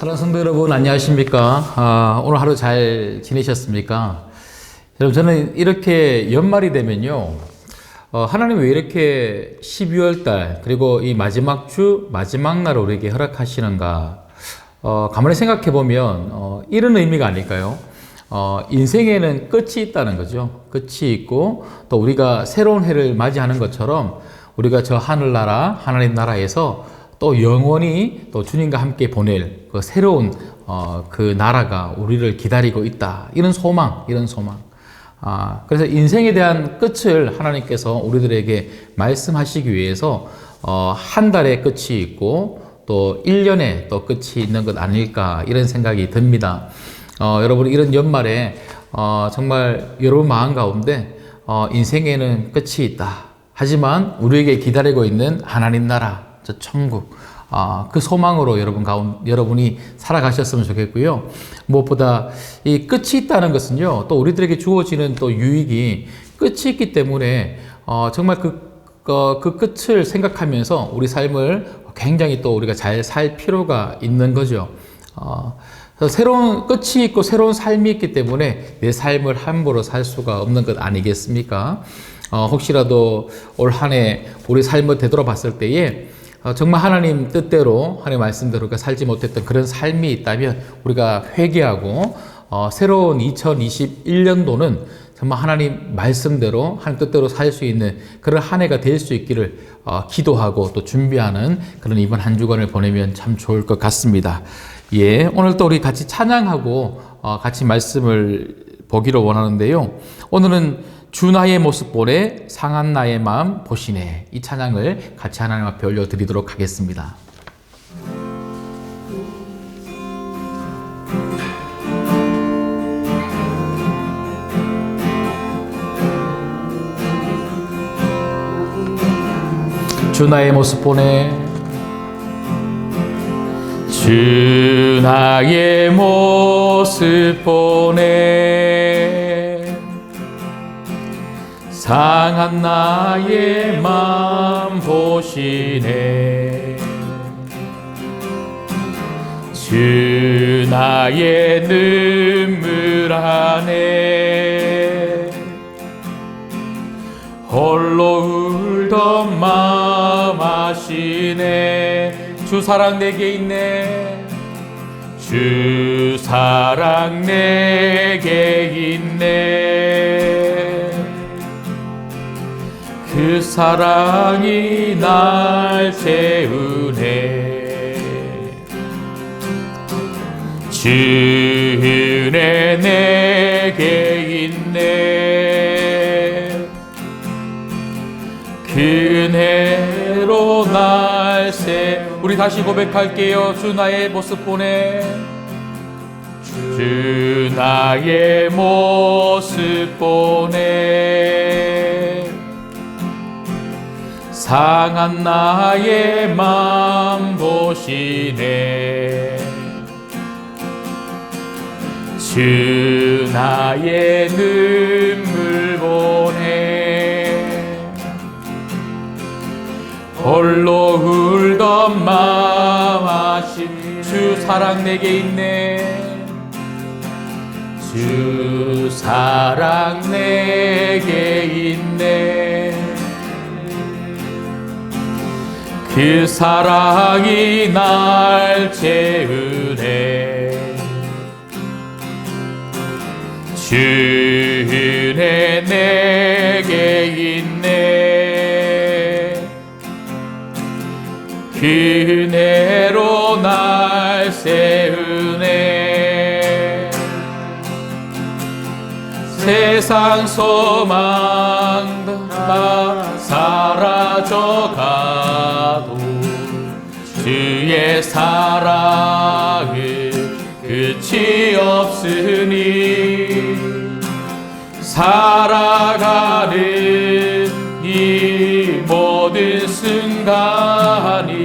사랑하는 성도 여러분, 안녕하십니까? 오늘 하루 잘 지내셨습니까? 여러분, 저는 이렇게 연말이 되면요, 하나님이 왜 이렇게 12월 달, 그리고 이 마지막 주, 마지막 날을 우리에게 허락하시는가? 가만히 생각해 보면, 이런 의미가 아닐까요? 인생에는 끝이 있다는 거죠. 끝이 있고, 또 우리가 새로운 해를 맞이하는 것처럼, 우리가 저 하늘나라, 하나님 나라에서 또 영원히 또 주님과 함께 보낼 그 새로운 그 나라가 우리를 기다리고 있다. 이런 소망. 그래서 인생에 대한 끝을 하나님께서 우리들에게 말씀하시기 위해서 한 달의 끝이 있고 또 1년에 또 끝이 있는 것 아닐까 이런 생각이 듭니다. 여러분 이런 연말에 정말 여러분 마음 가운데 인생에는 끝이 있다. 하지만 우리에게 기다리고 있는 하나님 나라, 저 천국, 그 소망으로 여러분이 살아가셨으면 좋겠고요. 무엇보다 이 끝이 있다는 것은요, 또 우리들에게 주어지는 또 유익이 끝이 있기 때문에 정말 그 끝을 생각하면서 우리 삶을 굉장히 또 우리가 잘 살 필요가 있는 거죠. 새로운 끝이 있고 새로운 삶이 있기 때문에 내 삶을 함부로 살 수가 없는 것 아니겠습니까? 혹시라도 올 한 해 우리 삶을 되돌아봤을 때에 정말 하나님 뜻대로 하나님 말씀대로 살지 못했던 그런 삶이 있다면 우리가 회개하고 새로운 2021년도는 정말 하나님 말씀대로 하나님 뜻대로 살 수 있는 그런 한 해가 될 수 있기를 기도하고 또 준비하는 그런 이번 한 주간을 보내면 참 좋을 것 같습니다. 예, 오늘 또 우리 같이 찬양하고 같이 말씀을 보기로 원하는데요. 오늘은 주 나의 모습 보래 상한 나의 마음 보시네, 이 찬양을 같이 하나님 앞에 올려드리도록 하겠습니다. 주 나의 모습 보네, 주 나의 모습 보네, 상한 나의 마음 보시네, 주 나의 눈물 안에 홀로 울던 마음 아시네. 주 사랑 내게 있네, 주 사랑 내게 있네, 그 사랑이 날 채우네, 주 은혜 내게 있네, 그 은혜로 날 우리 다시 고백할게요. 주 나의 모습 보네, 주 나의 모습 보네, 상한 나의 마음 보시네, 주 나의 눈물 보네, 홀로 울던 마음 아신 주 사랑 내게 있네, 주 사랑 내게 있네, 그 사랑이 날 채우네, 주 은혜 내게 있네, 그 은혜로 날 세우네, 세상 소망 다 사라져가도 주의 사랑은 끝이 없으니 살아가는 이 모든 순간이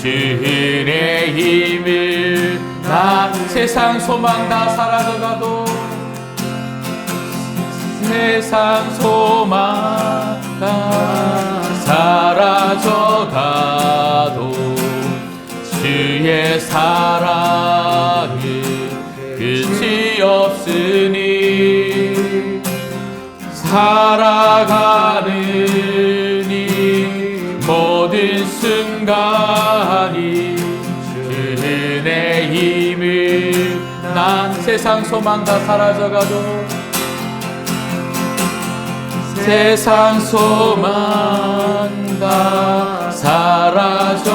주의 힘을 나 세상 소망 다 사라져가도 세상 소망 다 사라져가도 주의 사랑 살아가는 이 모든 순간이 주의 힘을 난 세상 소망 다 사라져가도 세상 소망 다 사라져가도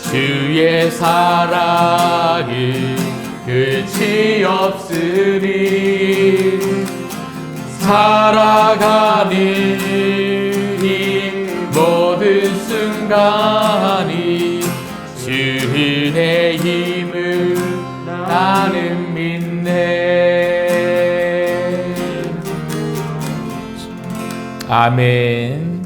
주의 사랑은 끝이 없으니 살아가는 이 모든 순간이 주의 힘을 나는 믿네. 아멘.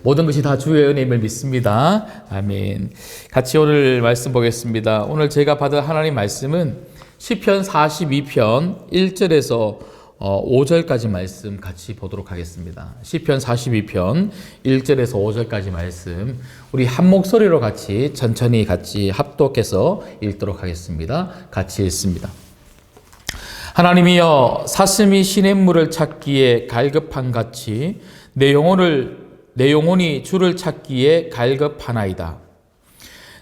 모든 것이 다 주의 은혜임을 믿습니다. 아멘. 같이 오늘 말씀 보겠습니다. 오늘 제가 받은 하나님 말씀은 시편 42편 1절에서 5절까지 말씀 같이 보도록 하겠습니다. 시편 42편 1절에서 5절까지 말씀 우리 한 목소리로 같이 천천히 같이 합독해서 읽도록 하겠습니다. 같이 읽습니다. 하나님이여, 사슴이 시냇물을 찾기에 갈급한 같이 내 영혼이 주를 찾기에 갈급하나이다.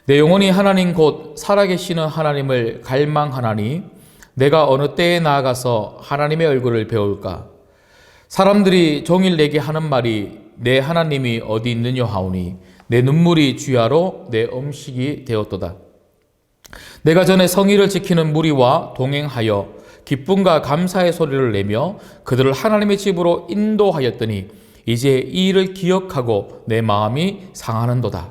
내 영혼이 하나님 곧 살아계시는 하나님을 갈망하나니 내가 어느 때에 나아가서 하나님의 얼굴을 배울까? 사람들이 종일 내게 하는 말이 내 하나님이 어디 있느냐 하오니 내 눈물이 주야로 내 음식이 되었도다. 내가 전에 성의를 지키는 무리와 동행하여 기쁨과 감사의 소리를 내며 그들을 하나님의 집으로 인도하였더니 이제 이 일을 기억하고 내 마음이 상하는도다.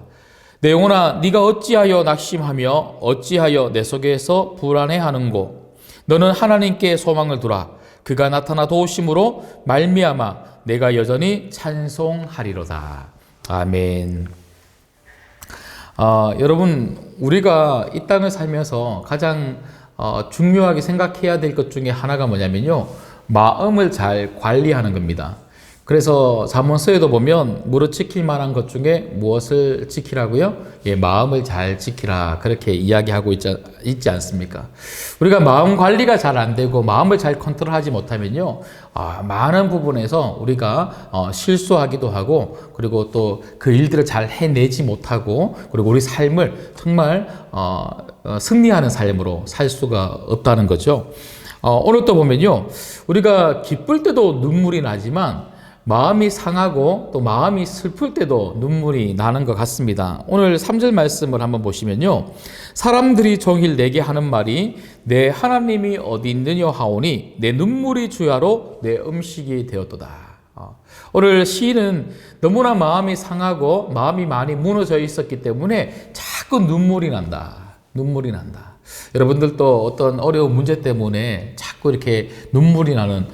내 영혼아, 네가 어찌하여 낙심하며 어찌하여 내 속에서 불안해하는고? 너는 하나님께 소망을 두라. 그가 나타나 도우심으로 말미암아 내가 여전히 찬송하리로다. 아멘. 여러분, 우리가 이 땅을 살면서 가장 중요하게 생각해야 될 것 중에 하나가 뭐냐면요, 마음을 잘 관리하는 겁니다. 그래서 잠언서에도 보면 무릇 지킬 만한 것 중에 무엇을 지키라고요? 예, 마음을 잘 지키라, 그렇게 이야기하고 있지 않습니까? 우리가 마음 관리가 잘 안 되고 마음을 잘 컨트롤하지 못하면요, 많은 부분에서 우리가 실수하기도 하고, 그리고 또 그 일들을 잘 해내지 못하고, 그리고 우리 삶을 정말 승리하는 삶으로 살 수가 없다는 거죠. 오늘 또 보면요, 우리가 기쁠 때도 눈물이 나지만 마음이 상하고 또 마음이 슬플 때도 눈물이 나는 것 같습니다. 오늘 3절 말씀을 한번 보시면요, 사람들이 종일 내게 하는 말이 내 하나님이 어디 있느냐 하오니 내 눈물이 주야로 내 음식이 되었도다. 오늘 시인은 너무나 마음이 상하고 마음이 많이 무너져 있었기 때문에 자꾸 눈물이 난다. 여러분들도 어떤 어려운 문제 때문에 자꾸 이렇게 눈물이 나는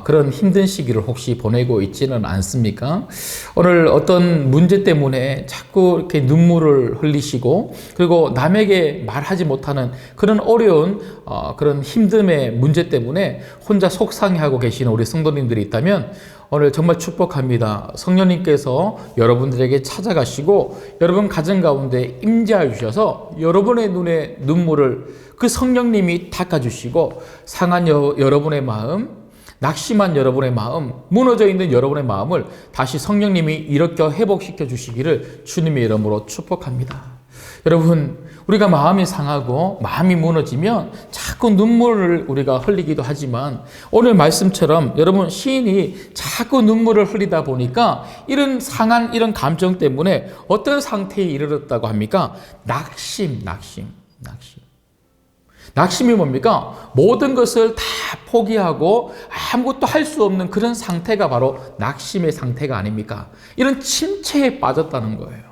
그런 힘든 시기를 혹시 보내고 있지는 않습니까? 오늘 어떤 문제 때문에 자꾸 이렇게 눈물을 흘리시고, 그리고 남에게 말하지 못하는 그런 어려운 그런 힘듦의 문제 때문에 혼자 속상해하고 계시는 우리 성도님들이 있다면 오늘 정말 축복합니다. 성령님께서 여러분들에게 찾아가시고 여러분 가정 가운데 임재하여 주셔서 여러분의 눈에 눈물을 그 성령님이 닦아주시고, 상한 여러분의 마음, 낙심한 여러분의 마음, 무너져 있는 여러분의 마음을 다시 성령님이 일으켜 회복시켜 주시기를 주님의 이름으로 축복합니다. 여러분, 우리가 마음이 상하고 마음이 무너지면 자꾸 눈물을 우리가 흘리기도 하지만, 오늘 말씀처럼 여러분, 시인이 자꾸 눈물을 흘리다 보니까 이런 상한 이런 감정 때문에 어떤 상태에 이르렀다고 합니까? 낙심이 뭡니까? 모든 것을 다 포기하고 아무것도 할 수 없는 그런 상태가 바로 낙심의 상태가 아닙니까? 이런 침체에 빠졌다는 거예요.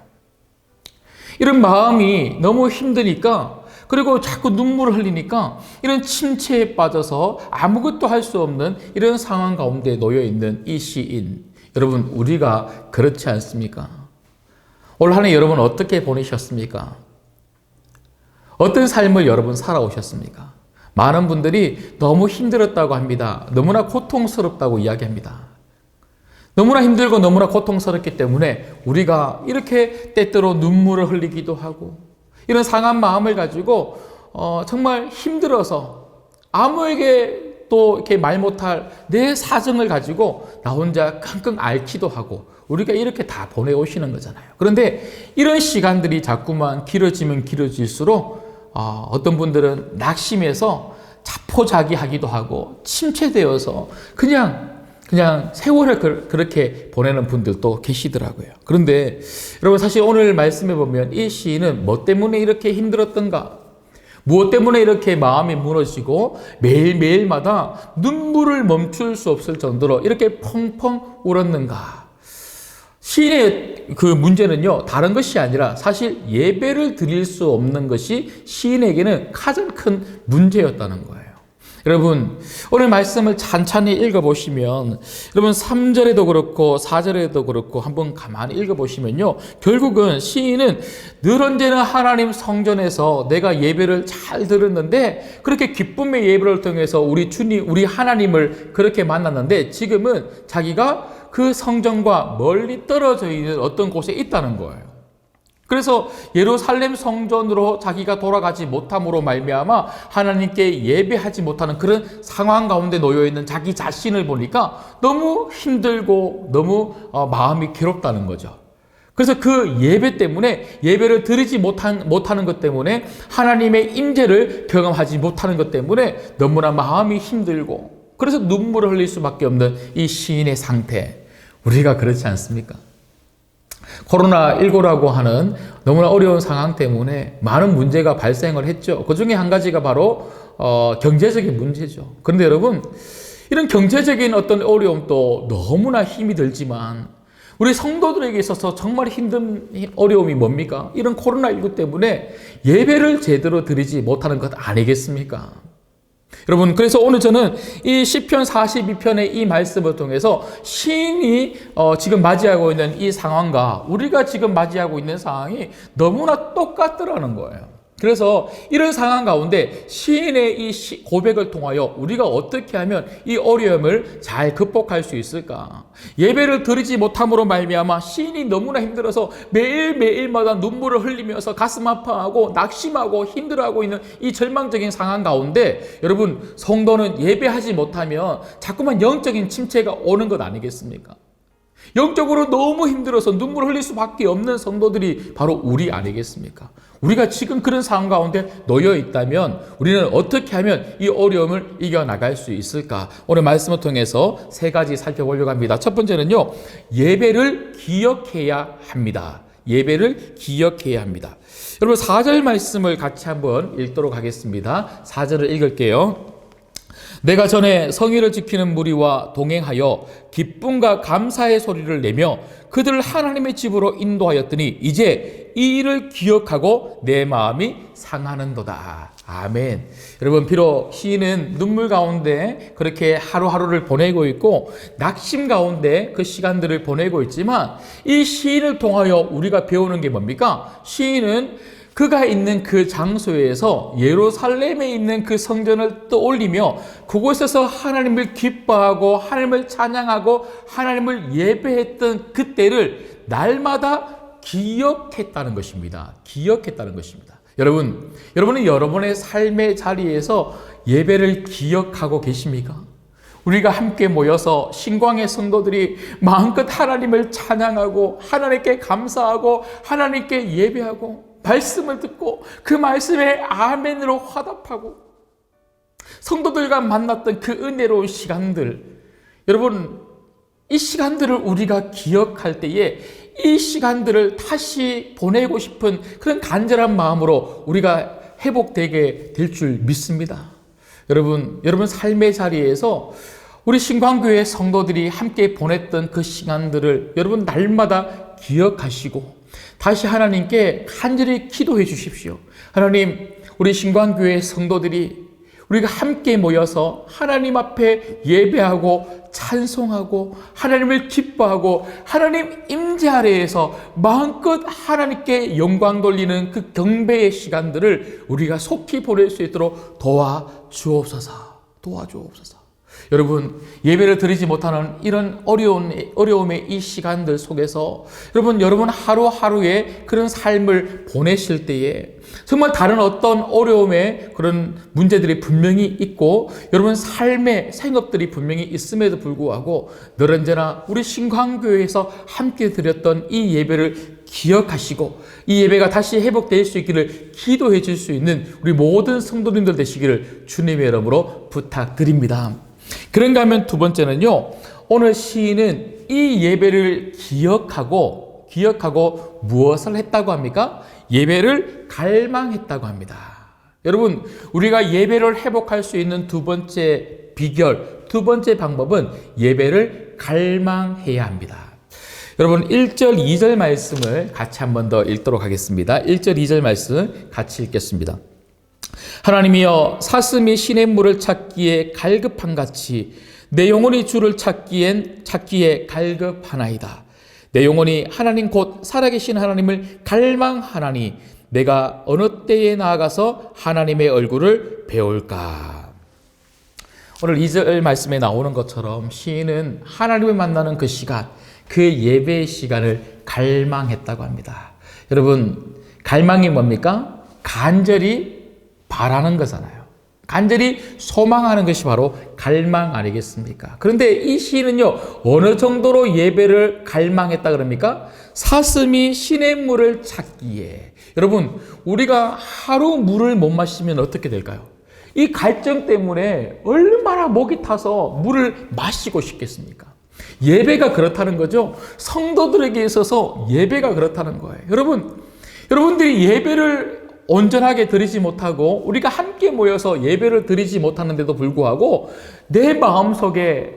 이런 마음이 너무 힘드니까, 그리고 자꾸 눈물을 흘리니까 이런 침체에 빠져서 아무것도 할 수 없는 이런 상황 가운데 놓여 있는 이 시인. 여러분, 우리가 그렇지 않습니까? 올 한 해 여러분 어떻게 보내셨습니까? 어떤 삶을 여러분 살아오셨습니까? 많은 분들이 너무 힘들었다고 합니다. 너무나 고통스럽다고 이야기합니다. 너무나 힘들고 너무나 고통스럽기 때문에 우리가 이렇게 때때로 눈물을 흘리기도 하고, 이런 상한 마음을 가지고 정말 힘들어서 아무에게 또 이렇게 말 못할 내 사정을 가지고 나 혼자 끙끙 앓기도 하고 우리가 이렇게 다 보내오시는 거잖아요. 그런데 이런 시간들이 자꾸만 길어지면 길어질수록 어떤 분들은 낙심해서 자포자기하기도 하고 침체되어서 그냥 세월을 그렇게 보내는 분들도 계시더라고요. 그런데 여러분 사실 오늘 말씀해 보면 이 시인은 뭐 때문에 이렇게 힘들었던가? 무엇 때문에 이렇게 마음이 무너지고 매일매일마다 눈물을 멈출 수 없을 정도로 이렇게 펑펑 울었는가? 시인의 그 문제는요, 다른 것이 아니라 사실 예배를 드릴 수 없는 것이 시인에게는 가장 큰 문제였다는 거예요. 여러분, 오늘 말씀을 찬찬히 읽어보시면, 여러분 3절에도 그렇고 4절에도 그렇고 한번 가만히 읽어보시면요, 결국은 시인은 늘 언제나 하나님 성전에서 내가 예배를 잘 들었는데 그렇게 기쁨의 예배를 통해서 우리 주님, 우리 하나님을 그렇게 만났는데 지금은 자기가 그 성전과 멀리 떨어져 있는 어떤 곳에 있다는 거예요. 그래서 예루살렘 성전으로 자기가 돌아가지 못함으로 말미암아 하나님께 예배하지 못하는 그런 상황 가운데 놓여 있는 자기 자신을 보니까 너무 힘들고 너무 마음이 괴롭다는 거죠. 그래서 그 예배 때문에 예배를 드리지 못하는 것 때문에 하나님의 임재를 경험하지 못하는 것 때문에 너무나 마음이 힘들고 그래서 눈물을 흘릴 수밖에 없는 이 시인의 상태. 우리가 그렇지 않습니까? 코로나19라고 하는 너무나 어려운 상황 때문에 많은 문제가 발생을 했죠. 그 중에 한 가지가 바로 경제적인 문제죠. 그런데 여러분, 이런 경제적인 어떤 어려움도 너무나 힘이 들지만 우리 성도들에게 있어서 정말 힘든 어려움이 뭡니까? 이런 코로나19 때문에 예배를 제대로 드리지 못하는 것 아니겠습니까? 여러분, 그래서 오늘 저는 이 시편 42편의 이 말씀을 통해서 시인이 지금 맞이하고 있는 이 상황과 우리가 지금 맞이하고 있는 상황이 너무나 똑같더라는 거예요. 그래서 이런 상황 가운데 시인의 이 고백을 통하여 우리가 어떻게 하면 이 어려움을 잘 극복할 수 있을까? 예배를 드리지 못함으로 말미암아 시인이 너무나 힘들어서 매일매일마다 눈물을 흘리면서 가슴 아파하고 낙심하고 힘들어하고 있는 이 절망적인 상황 가운데 여러분, 성도는 예배하지 못하면 자꾸만 영적인 침체가 오는 것 아니겠습니까? 영적으로 너무 힘들어서 눈물을 흘릴 수밖에 없는 성도들이 바로 우리 아니겠습니까? 우리가 지금 그런 상황 가운데 놓여 있다면 우리는 어떻게 하면 이 어려움을 이겨나갈 수 있을까? 오늘 말씀을 통해서 세 가지 살펴보려고 합니다. 첫 번째는요, 예배를 기억해야 합니다. 예배를 기억해야 합니다. 여러분 4절 말씀을 같이 한번 읽도록 하겠습니다. 4절을 읽을게요. 내가 전에 성의를 지키는 무리와 동행하여 기쁨과 감사의 소리를 내며 그들을 하나님의 집으로 인도하였더니 이제 이 일을 기억하고 내 마음이 상하는도다. 아멘. 여러분, 비록 시인은 눈물 가운데 그렇게 하루하루를 보내고 있고 낙심 가운데 그 시간들을 보내고 있지만 이 시인을 통하여 우리가 배우는 게 뭡니까? 시인은 그가 있는 그 장소에서 예루살렘에 있는 그 성전을 떠올리며 그곳에서 하나님을 기뻐하고 하나님을 찬양하고 하나님을 예배했던 그때를 날마다 기억했다는 것입니다. 기억했다는 것입니다. 여러분은 여러분의 삶의 자리에서 예배를 기억하고 계십니까? 우리가 함께 모여서 신광의 성도들이 마음껏 하나님을 찬양하고 하나님께 감사하고 하나님께 예배하고 말씀을 듣고 그 말씀에 아멘으로 화답하고 성도들과 만났던 그 은혜로운 시간들, 여러분, 이 시간들을 우리가 기억할 때에 이 시간들을 다시 보내고 싶은 그런 간절한 마음으로 우리가 회복되게 될 줄 믿습니다. 여러분 삶의 자리에서 우리 신광교회 성도들이 함께 보냈던 그 시간들을 여러분 날마다 기억하시고 다시 하나님께 간절히 기도해 주십시오. 하나님, 우리 신광교회 성도들이 우리가 함께 모여서 하나님 앞에 예배하고 찬송하고 하나님을 기뻐하고 하나님 임재 아래에서 마음껏 하나님께 영광 돌리는 그 경배의 시간들을 우리가 속히 보낼 수 있도록 도와주옵소서. 여러분, 예배를 드리지 못하는 이런 어려움의 이 시간들 속에서 여러분 하루하루의 그런 삶을 보내실 때에 정말 다른 어떤 어려움의 그런 문제들이 분명히 있고 여러분 삶의 생업들이 분명히 있음에도 불구하고 늘 언제나 우리 신광교회에서 함께 드렸던 이 예배를 기억하시고 이 예배가 다시 회복될 수 있기를 기도해 줄 수 있는 우리 모든 성도님들 되시기를 주님의 이름으로 부탁드립니다. 그런가 하면 두 번째는요, 오늘 시인은 이 예배를 기억하고 무엇을 했다고 합니까? 예배를 갈망했다고 합니다. 여러분, 우리가 예배를 회복할 수 있는 두 번째 비결, 두 번째 방법은 예배를 갈망해야 합니다. 여러분 1절 2절 말씀을 같이 한 번 더 읽도록 하겠습니다. 1절 2절 말씀 같이 읽겠습니다. 하나님이여, 사슴이 시냇물을 찾기에 갈급한 같이 내 영혼이 주를 찾기에 갈급하나이다. 내 영혼이 하나님 곧 살아계신 하나님을 갈망하나니 내가 어느 때에 나아가서 하나님의 얼굴을 배울까. 오늘 2절 말씀에 나오는 것처럼 시인은 하나님을 만나는 그 시간, 그 예배의 시간을 갈망했다고 합니다. 여러분, 갈망이 뭡니까? 간절히 바라는 거잖아요. 간절히 소망하는 것이 바로 갈망 아니겠습니까? 그런데 이 시인은요, 어느 정도로 예배를 갈망했다 그럽니까? 사슴이 시냇물을 찾기에. 여러분, 우리가 하루 물을 못 마시면 어떻게 될까요? 이 갈증 때문에 얼마나 목이 타서 물을 마시고 싶겠습니까? 예배가 그렇다는 거죠. 성도들에게 있어서 예배가 그렇다는 거예요. 여러분들이 예배를 온전하게 드리지 못하고 우리가 함께 모여서 예배를 드리지 못하는데도 불구하고 내 마음속에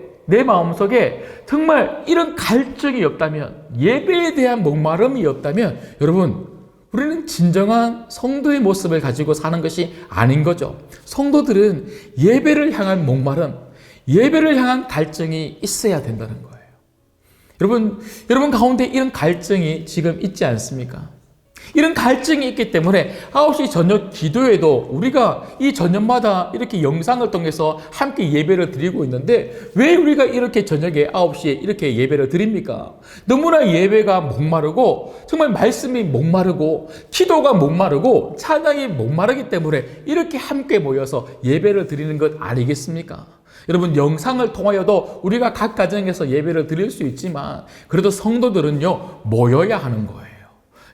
정말 이런 갈증이 없다면, 예배에 대한 목마름이 없다면 여러분, 우리는 진정한 성도의 모습을 가지고 사는 것이 아닌 거죠. 성도들은 예배를 향한 목마름, 예배를 향한 갈증이 있어야 된다는 거예요. 여러분 가운데 이런 갈증이 지금 있지 않습니까? 이런 갈증이 있기 때문에 9시 저녁 기도에도 우리가 이 저녁마다 이렇게 영상을 통해서 함께 예배를 드리고 있는데 왜 우리가 이렇게 저녁에 9시에 이렇게 예배를 드립니까? 너무나 예배가 목마르고 정말 말씀이 목마르고 기도가 목마르고 찬양이 목마르기 때문에 이렇게 함께 모여서 예배를 드리는 것 아니겠습니까? 여러분, 영상을 통하여도 우리가 각 가정에서 예배를 드릴 수 있지만 그래도 성도들은요, 모여야 하는 거예요.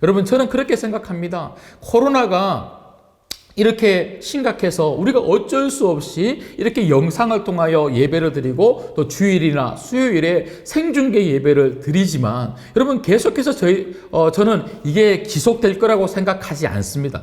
여러분, 저는 그렇게 생각합니다. 코로나가 이렇게 심각해서 우리가 어쩔 수 없이 이렇게 영상을 통하여 예배를 드리고 또 주일이나 수요일에 생중계 예배를 드리지만 여러분, 계속해서 저는 이게 지속될 거라고 생각하지 않습니다.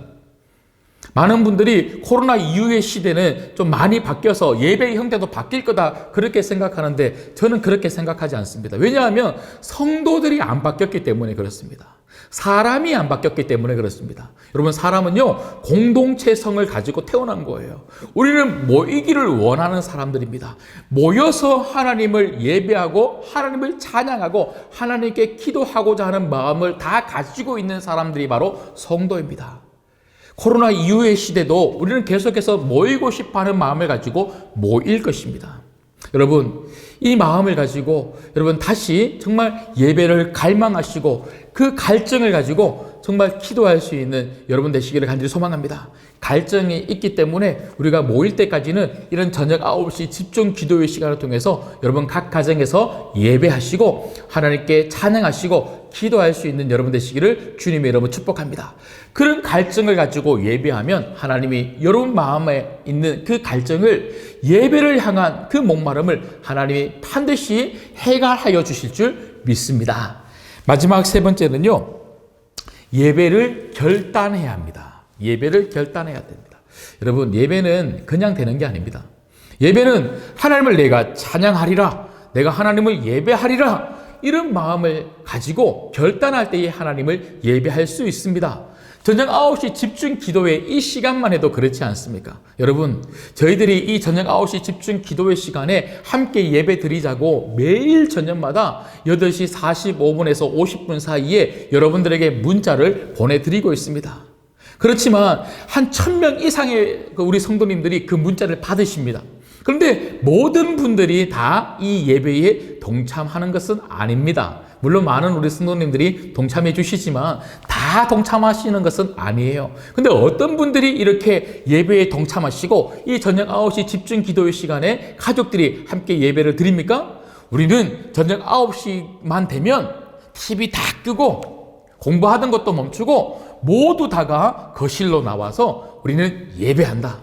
많은 분들이 코로나 이후의 시대는 좀 많이 바뀌어서 예배의 형태도 바뀔 거다 그렇게 생각하는데 저는 그렇게 생각하지 않습니다. 왜냐하면 성도들이 안 바뀌었기 때문에 그렇습니다. 사람이 안 바뀌었기 때문에 그렇습니다. 여러분, 사람은요, 공동체성을 가지고 태어난 거예요. 우리는 모이기를 원하는 사람들입니다. 모여서 하나님을 예배하고 하나님을 찬양하고 하나님께 기도하고자 하는 마음을 다 가지고 있는 사람들이 바로 성도입니다. 코로나 이후의 시대도 우리는 계속해서 모이고 싶어하는 마음을 가지고 모일 것입니다. 여러분, 이 마음을 가지고 여러분 다시 정말 예배를 갈망하시고 그 갈증을 가지고 정말 기도할 수 있는 여러분 되시기를 간절히 소망합니다. 갈증이 있기 때문에 우리가 모일 때까지는 이런 저녁 9시 집중 기도의 시간을 통해서 여러분 각 가정에서 예배하시고 하나님께 찬양하시고 기도할 수 있는 여러분 되시기를 주님의 이름으로 축복합니다. 그런 갈증을 가지고 예배하면 하나님이 여러분 마음에 있는 그 갈증을, 예배를 향한 그 목마름을 하나님이 반드시 해결하여 주실 줄 믿습니다. 마지막 세 번째는요, 예배를 결단해야 합니다. 예배를 결단해야 됩니다. 여러분, 예배는 그냥 되는 게 아닙니다. 예배는 하나님을 내가 찬양하리라, 내가 하나님을 예배하리라, 이런 마음을 가지고 결단할 때에 하나님을 예배할 수 있습니다. 저녁 9시 집중 기도회 이 시간만 해도 그렇지 않습니까? 여러분, 저희들이 이 저녁 9시 집중 기도회 시간에 함께 예배 드리자고 매일 저녁마다 8시 45분에서 50분 사이에 여러분들에게 문자를 보내드리고 있습니다. 그렇지만 한 1000명 이상의 우리 성도님들이 그 문자를 받으십니다. 그런데 모든 분들이 다 이 예배에 동참하는 것은 아닙니다. 물론 많은 우리 성도님들이 동참해 주시지만 다 동참하시는 것은 아니에요. 근데 어떤 분들이 이렇게 예배에 동참하시고 이 저녁 9시 집중 기도의 시간에 가족들이 함께 예배를 드립니까? 우리는 저녁 9시만 되면 TV 다 끄고 공부하던 것도 멈추고 모두 다가 거실로 나와서 우리는 예배한다.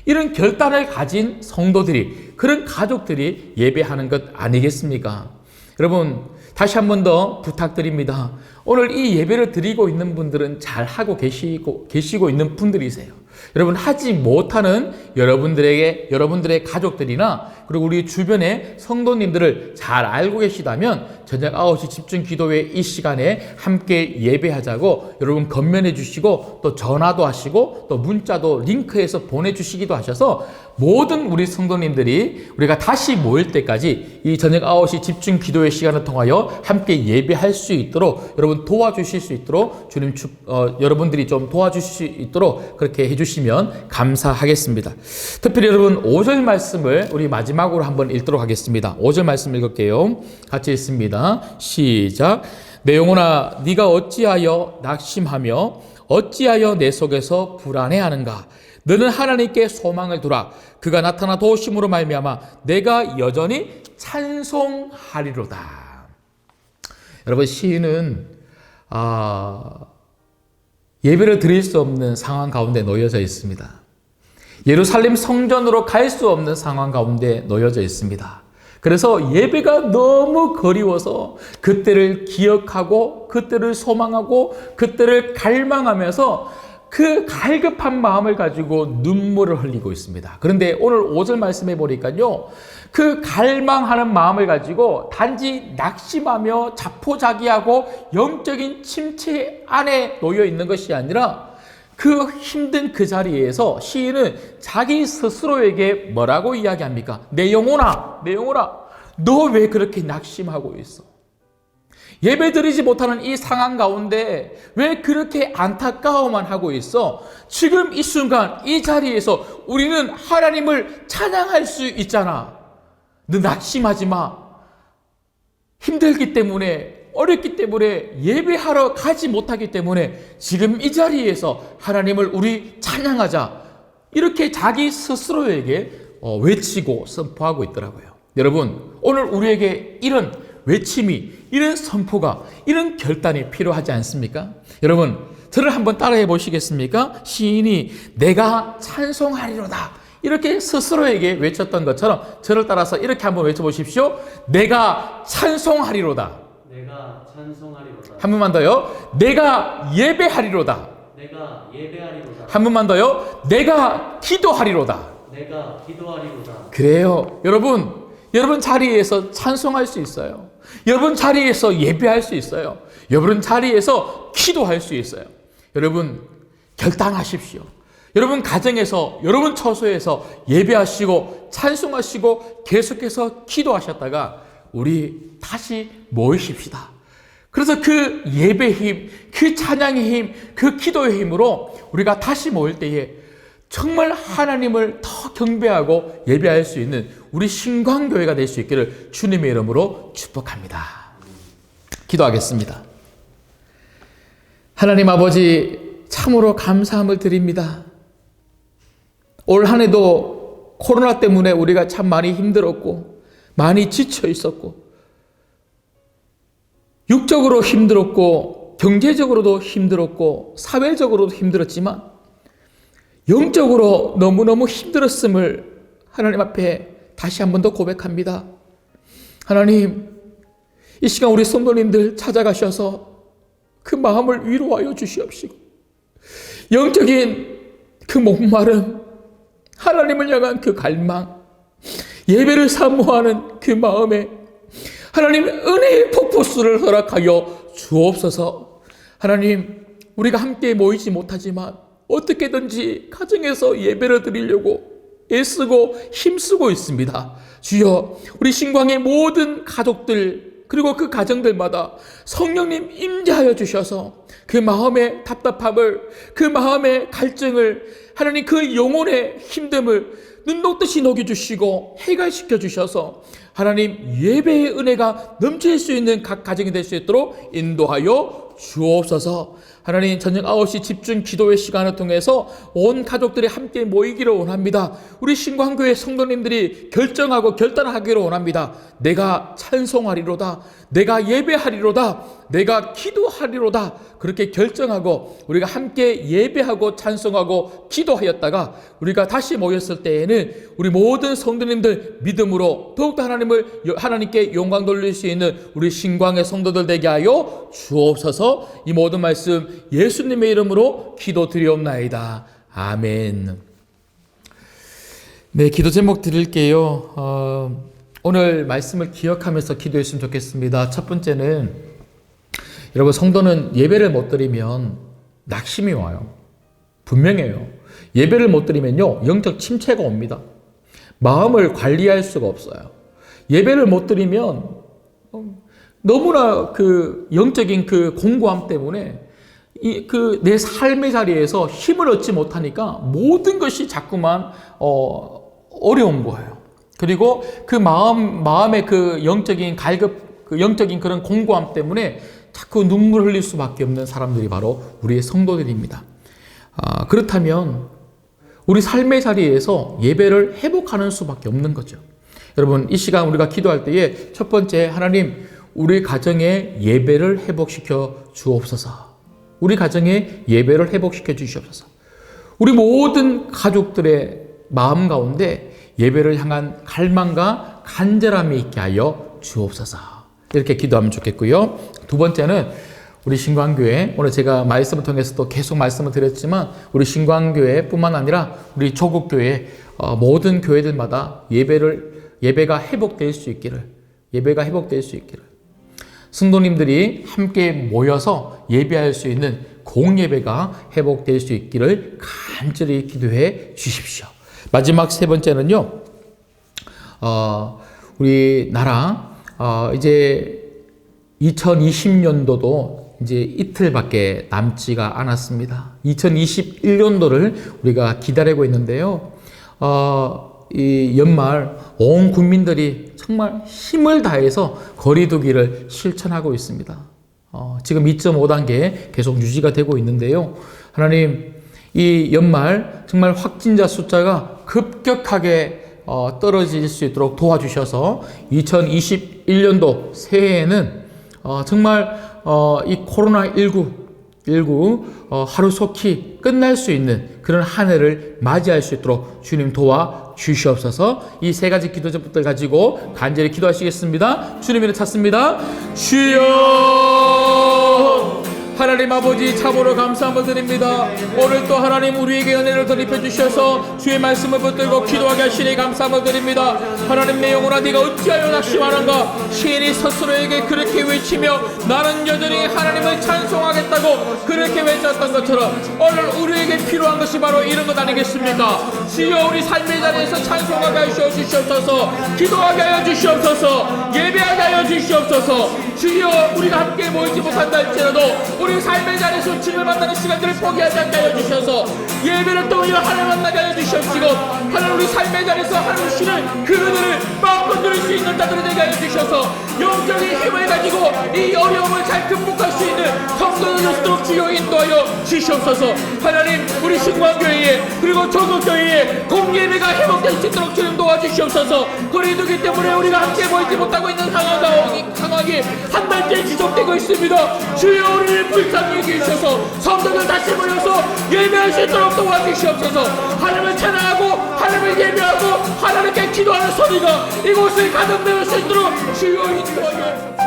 이런 결단을 가진 성도들이, 그런 가족들이 예배하는 것 아니겠습니까? 여러분, 다시 한 번 더 부탁드립니다. 오늘 이 예배를 드리고 있는 분들은 잘 하고 계시고 있는 분들이세요. 여러분, 하지 못하는 여러분들의 가족들이나 그리고 우리 주변의 성도님들을 잘 알고 계시다면 저녁 9시 집중 기도회 이 시간에 함께 예배하자고 여러분 건면해 주시고 또 전화도 하시고 또 문자도 링크해서 보내주시기도 하셔서 모든 우리 성도님들이 우리가 다시 모일 때까지 이 저녁 9시 집중 기도회 시간을 통하여 함께 예배할 수 있도록 여러분 도와주실 수 있도록 주님 여러분들이 좀 도와주실 수 있도록 그렇게 해주시면 감사하겠습니다. 특별히 여러분 5절 말씀을 우리 마지막으로 한번 읽도록 하겠습니다. 5절 말씀 읽을게요. 같이 읽습니다. 시작. 내 영혼아 네가 어찌하여 낙심하며 어찌하여 내 속에서 불안해하는가. 너는 하나님께 소망을 두라. 그가 나타나 도우심으로 말미암아 내가 여전히 찬송하리로다. 여러분, 시인은 예배를 드릴 수 없는 상황 가운데 놓여져 있습니다. 예루살렘 성전으로 갈 수 없는 상황 가운데 놓여져 있습니다. 그래서 예배가 너무 그리워서 그때를 기억하고 그때를 소망하고 그때를 갈망하면서 그 갈급한 마음을 가지고 눈물을 흘리고 있습니다. 그런데 오늘 5절 말씀해 보니까요, 그 갈망하는 마음을 가지고 단지 낙심하며 자포자기하고 영적인 침체 안에 놓여 있는 것이 아니라 그 힘든 그 자리에서 시인은 자기 스스로에게 뭐라고 이야기합니까? 내 영혼아, 너 왜 그렇게 낙심하고 있어? 예배드리지 못하는 이 상황 가운데 왜 그렇게 안타까워만 하고 있어? 지금 이 순간 이 자리에서 우리는 하나님을 찬양할 수 있잖아. 너 낙심하지 마. 힘들기 때문에, 어렵기 때문에, 예배하러 가지 못하기 때문에 지금 이 자리에서 하나님을 우리 찬양하자. 이렇게 자기 스스로에게 외치고 선포하고 있더라고요. 여러분, 오늘 우리에게 이런 외침이, 이런 선포가, 이런 결단이 필요하지 않습니까? 여러분, 저를 한번 따라해 보시겠습니까? 시인이 내가 찬송하리로다 이렇게 스스로에게 외쳤던 것처럼 저를 따라서 이렇게 한번 외쳐보십시오. 내가 찬송하리로다. 내가 찬송하리로다. 한 번만 더요. 내가 예배하리로다. 내가 예배하리로다. 한 번만 더요. 내가 기도하리로다. 내가 기도하리로다. 그래요. 여러분 자리에서 찬송할 수 있어요. 여러분 자리에서 예배할 수 있어요. 여러분 자리에서 기도할 수 있어요. 여러분 결단하십시오. 여러분 가정에서, 여러분 처소에서 예배하시고 찬송하시고 계속해서 기도하셨다가 우리 다시 모이십시다. 그래서 그 예배의 힘, 그 찬양의 힘, 그 기도의 힘으로 우리가 다시 모일 때에 정말 하나님을 더 경배하고 예배할 수 있는 우리 신광교회가 될 수 있기를 주님의 이름으로 축복합니다. 기도하겠습니다. 하나님 아버지, 참으로 감사함을 드립니다. 올 한 해도 코로나 때문에 우리가 참 많이 힘들었고 많이 지쳐 있었고 육적으로 힘들었고 경제적으로도 힘들었고 사회적으로도 힘들었지만 영적으로 너무너무 힘들었음을 하나님 앞에 다시 한 번 더 고백합니다. 하나님, 이 시간 우리 성도님들 찾아가셔서 그 마음을 위로하여 주시옵시고 영적인 그 목마름, 하나님을 향한 그 갈망, 예배를 사모하는 그 마음에 하나님 은혜의 폭포수를 허락하여 주옵소서. 하나님, 우리가 함께 모이지 못하지만 어떻게든지 가정에서 예배를 드리려고 애쓰고 힘쓰고 있습니다. 주여, 우리 신광의 모든 가족들 그리고 그 가정들마다 성령님 임재하여 주셔서 그 마음의 답답함을, 그 마음의 갈증을, 하나님 그 영혼의 힘듦을 눈 녹듯이 녹여주시고 해결시켜 주셔서 하나님 예배의 은혜가 넘칠 수 있는 각 가정이 될 수 있도록 인도하여 주옵소서. 하나님 저녁 9시 집중 기도의 시간을 통해서 온 가족들이 함께 모이기를 원합니다. 우리 신광교회 성도님들이 결정하고 결단하기를 원합니다. 내가 찬송하리로다, 내가 예배하리로다, 내가 기도하리로다, 그렇게 결정하고 우리가 함께 예배하고 찬송하고 기도하였다가 우리가 다시 모였을 때에는 우리 모든 성도님들 믿음으로 더욱더 하나님께 영광 돌릴 수 있는 우리 신광의 성도들 되게 하여 주옵소서. 이 모든 말씀 예수님의 이름으로 기도드리옵나이다. 아멘. 네, 기도 제목 드릴게요. 오늘 말씀을 기억하면서 기도했으면 좋겠습니다. 첫 번째는 여러분, 성도는 예배를 못 드리면 낙심이 와요. 분명해요. 예배를 못 드리면요, 영적 침체가 옵니다. 마음을 관리할 수가 없어요. 예배를 못 드리면 너무나 그 영적인 그 공고함 때문에 내 삶의 자리에서 힘을 얻지 못하니까 모든 것이 자꾸만 어려운 거예요. 그리고 그 마음의 그 영적인 그 영적인 그런 공고함 때문에 자꾸 눈물 흘릴 수밖에 없는 사람들이 바로 우리의 성도들입니다. 그렇다면 우리 삶의 자리에서 예배를 회복하는 수밖에 없는 거죠. 여러분, 이 시간 우리가 기도할 때에 첫 번째, 하나님 우리 가정의 예배를 회복시켜 주옵소서. 우리 가정의 예배를 회복시켜 주시옵소서. 우리 모든 가족들의 마음 가운데 예배를 향한 갈망과 간절함이 있게 하여 주옵소서. 이렇게 기도하면 좋겠고요. 두 번째는 우리 신광교회, 오늘 제가 말씀을 통해서 또 계속 말씀을 드렸지만 우리 신광교회뿐만 아니라 우리 조국교회 모든 교회들마다 예배가 회복될 수 있기를, 성도님들이 함께 모여서 예배할 수 있는 공예배가 회복될 수 있기를 간절히 기도해 주십시오. 마지막 세 번째는요, 우리나라 이제 2020년도도 이제 이틀밖에 남지가 않았습니다. 2021년도를 우리가 기다리고 있는데요. 이 연말 온 국민들이 정말 힘을 다해서 거리두기를 실천하고 있습니다. 지금 2.5단계 계속 유지가 되고 있는데요. 하나님, 이 연말 정말 확진자 숫자가 급격하게 떨어질 수 있도록 도와주셔서 2021년도 새해에는 정말 이 코로나19 하루속히 끝날 수 있는 그런 한 해를 맞이할 수 있도록 주님 도와주시옵소서. 이 세 가지 기도 제목들 가지고 간절히 기도하시겠습니다. 주님을 찾습니다. 주여, 하나님 아버지, 참으로 감사함을 드립니다. 오늘 또 하나님 우리에게 은혜를 더입혀 주셔서 주의 말씀을 붙들고 기도하게 하시니 감사함을 드립니다. 하나님, 내 영혼아 네가 어찌하여 낙심하는가? 시인이 스스로에게 그렇게 외치며 나는 여전히 하나님을 찬송하겠다고 그렇게 외쳤던 것처럼 오늘 우리에게 필요한 것이 바로 이런 것 아니겠습니까? 주여, 우리 삶의 자리에서 찬송하게 하여 주시옵소서, 기도하게 하여 주시옵소서, 예배하게 하여 주시옵소서. 주여, 우리가 함께 모이지 못한다 할지라도 우리 삶의 자리에서 주님을 만나는 시간들을 포기하지 않게 하여 주셔서 예배를 통하여 하나님을 만나게 하여 주시옵시고, 하나님 우리 삶의 자리에서 하나님 주시는 그 은혜를 마음껏 누릴 수 있는 자들이 되게 하여 주셔서 영적인 힘을 가지고 이 어려움을 잘 극복할 수 있는 성도들 되도록 주여 인도하여 주시옵소서. 하나님, 우리 신광교회에 그리고 조국교회에 공예배가 회복될 수 있도록 주님 도와주시옵소서. 거리두기 때문에 우리가 함께 모이지 못하고 있는 상황이 한 달째 지속되고 있습니다. 주여, 우리를 불쌍히 여기셔서 성도들 다시 모여서 예배할 수 있도록 도와주시옵소서. 하나님을 찬양하고 하나님을 예배하고 하나님께 기도하는 소리가 이곳을 가득 메울 수 있도록 주여 인도하여